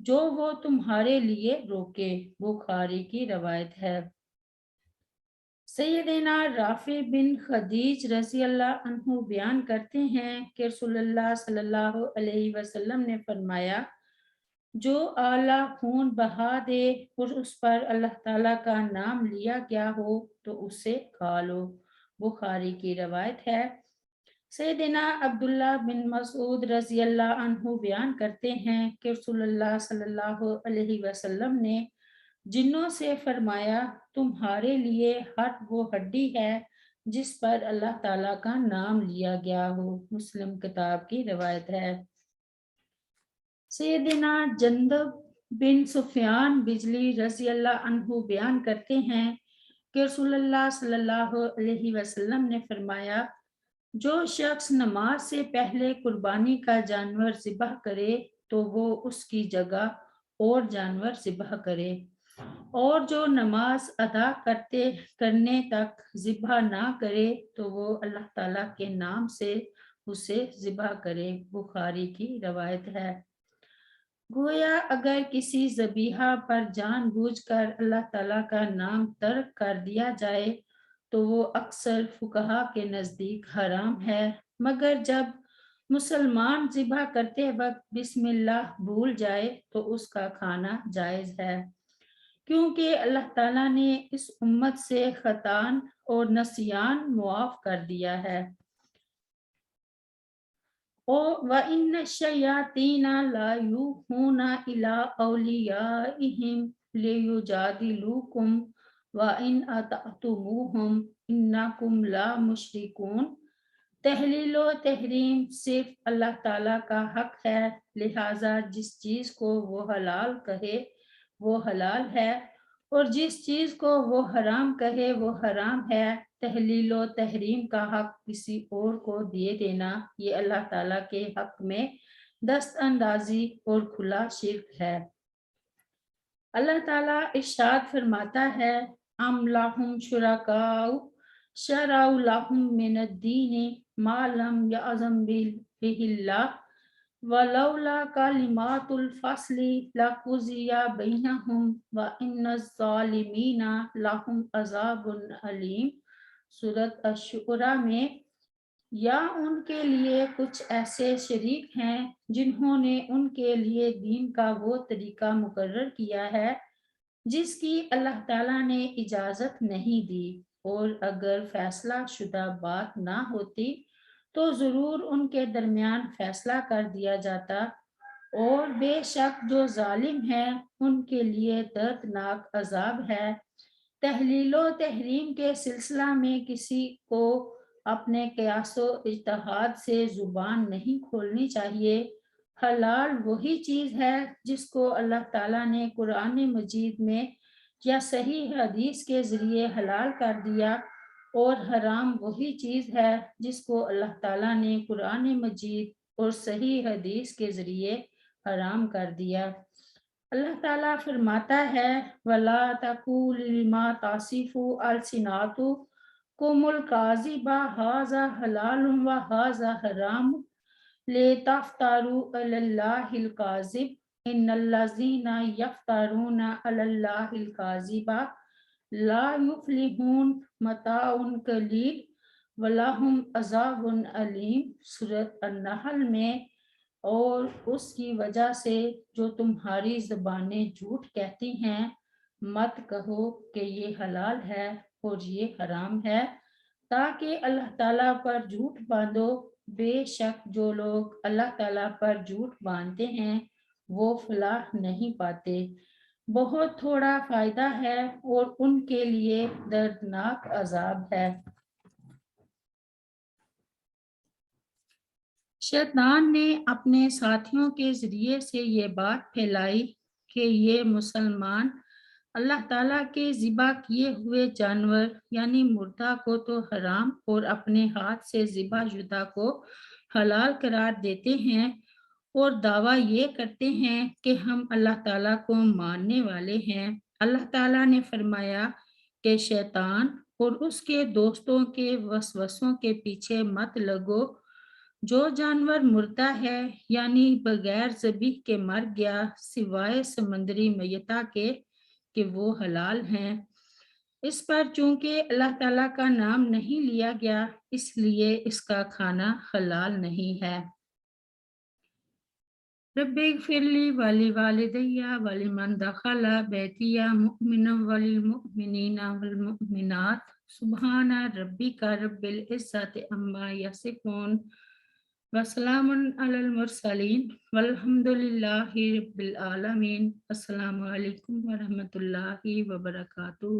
جو وہ تمہارے لیے روکے۔ بخاری کی روایت ہے۔ سیدنا رافع بن خدیج رضی اللہ عنہ بیان کرتے ہیں کہ رسول اللہ صلی اللہ علیہ وسلم نے فرمایا، جو اعلیٰ خون بہا دے اور اس پر اللہ تعالیٰ کا نام لیا گیا ہو تو اسے کھا لو۔ بخاری کی روایت ہے۔ سیدنا عبداللہ بن مسعود رضی اللہ عنہ بیان کرتے ہیں کہ رسول اللہ صلی اللہ علیہ وسلم نے جنوں سے فرمایا، تمہارے لیے ہٹ وہ ہڈی ہے جس پر اللہ تعالیٰ کا نام لیا گیا ہو۔ مسلم کتاب کی روایت ہے۔ سیدنا جندب بن سفیان بجلی رضی اللہ عنہ بیان کرتے ہیں کہ رسول اللہ صلی اللہ علیہ وسلم نے فرمایا، جو شخص نماز سے پہلے قربانی کا جانور ذبح کرے تو وہ اس کی جگہ اور جانور ذبح کرے، اور جو نماز ادا کرنے تک ذبح نہ کرے تو وہ اللہ تعالیٰ کے نام سے اسے ذبح کرے۔ بخاری کی روایت ہے۔ گویا اگر کسی ذبیحہ پر جان بوجھ کر اللہ تعالیٰ کا نام ترک کر دیا جائے تو وہ اکثر فقہا کے نزدیک حرام ہے، مگر جب مسلمان ذبح کرتے وقت بسم اللہ بھول جائے تو اس کا کھانا جائز ہے، کیونکہ اللہ تعالیٰ نے اس امت سے خطان اور نسیان معاف کر دیا ہے۔ وَإِنَّ الشَّيَاطِينَ لَيُوحُونَ إِلَىٰ أَوْلِيَائِهِمْ لِيُجَادِلُوكُمْ وَإِنْ أَطَعْتُمُوهُمْ إِنَّكُمْ لَمُشْرِكُونَ۔ تحلیل و تحریم صرف اللہ تعالیٰ کا حق ہے، لہٰذا جس چیز کو وہ حلال کہے وہ حلال ہے، اور جس چیز کو وہ حرام کہے وہ حرام ہے۔ تحلیل و تحریم کا حق کسی اور کو دے دینا یہ اللہ تعالیٰ کے حق میں دست اندازی اور کھلا شرک ہے۔ اللہ تعالیٰ ارشاد فرماتا ہے، ام لہم شرکاء شرعوا لہم من الدین ما لم یأذن بہ اللہ ولولا کلمات الفصل لقضی بینہم وان الظالمین لہم عذاب علیم۔ سورۃ الشعراء میں، یا ان کے لیے کچھ ایسے شریک ہیں جنہوں نے ان کے لیے دین کا وہ طریقہ مقرر کیا ہے جس کی اللہ تعالیٰ نے اجازت نہیں دی، اور اگر فیصلہ شدہ بات نہ ہوتی تو ضرور ان کے درمیان فیصلہ کر دیا جاتا، اور بے شک جو ظالم ہے ان کے لیے دردناک عذاب ہے۔ تحلیل و تحریم کے سلسلہ میں کسی کو اپنے قیاس و اجتہاد سے زبان نہیں کھولنی چاہیے۔ حلال وہی چیز ہے جس کو اللہ تعالیٰ نے قرآن مجید میں یا صحیح حدیث کے ذریعے حلال کر دیا، اور حرام وہی چیز ہے جس کو اللہ تعالیٰ نے قرآن مجید اور صحیح حدیث کے ذریعے حرام کر دیا۔ اللہ تعالیٰ فرماتا ہے، وَلَا تَقُولُوا لِمَا تَصِفُ أَلْسِنَتُكُمُ الْكَذِبَ هَٰذَا حَلَالٌ وَهَٰذَا حَرَامٌ لِتَفْتَرُوا عَلَى اللَّهِ الْكَذِبَ إِنَّ الَّذِينَ يَفْتَرُونَ عَلَى اللَّهِ الْكَذِبَ لَا يُفْلِحُونَ مَتَاعٌ قَلِيلٌ وَلَهُمْ عَذَابٌ أَلِيمٌ۔ سورۃ النحل میں، اور اس کی وجہ سے جو تمہاری زبانیں جھوٹ کہتی ہیں مت کہو کہ یہ حلال ہے اور یہ حرام ہے تاکہ اللہ تعالیٰ پر جھوٹ باندھو، بے شک جو لوگ اللہ تعالیٰ پر جھوٹ باندھتے ہیں وہ فلاح نہیں پاتے، بہت تھوڑا فائدہ ہے اور ان کے لیے دردناک عذاب ہے۔ شیطان نے اپنے ساتھیوں کے ذریعے سے یہ بات پھیلائی کہ یہ مسلمان اللہ تعالیٰ کے ذبح کیے ہوئے جانور یعنی مردہ کو تو حرام اور اپنے ہاتھ سے ذبح شدہ کو حلال قرار دیتے ہیں، اور دعویٰ یہ کرتے ہیں کہ ہم اللہ تعالیٰ کو ماننے والے ہیں۔ اللہ تعالیٰ نے فرمایا کہ شیطان اور اس کے دوستوں کے وسوسوں کے پیچھے مت لگو، جو جانور مردہ ہے یعنی بغیر ذبح کے مر گیا سوائے سمندری میتہ کے کہ وہ حلال ہیں، اس پر چونکہ اللہ تعالیٰ کا نام نہیں لیا گیا اس لیے اس کا کھانا حلال نہیں ہے۔ رب اغفر لی ولوالدی ولمن دخل بیتی مؤمنا وللمؤمنین والمؤمنات سبحان ربک رب العزت عما یصفون وسلام علی المرسلین والحمد للہ رب العالمین۔ السلام علیکم ورحمۃ اللہ وبرکاتہ۔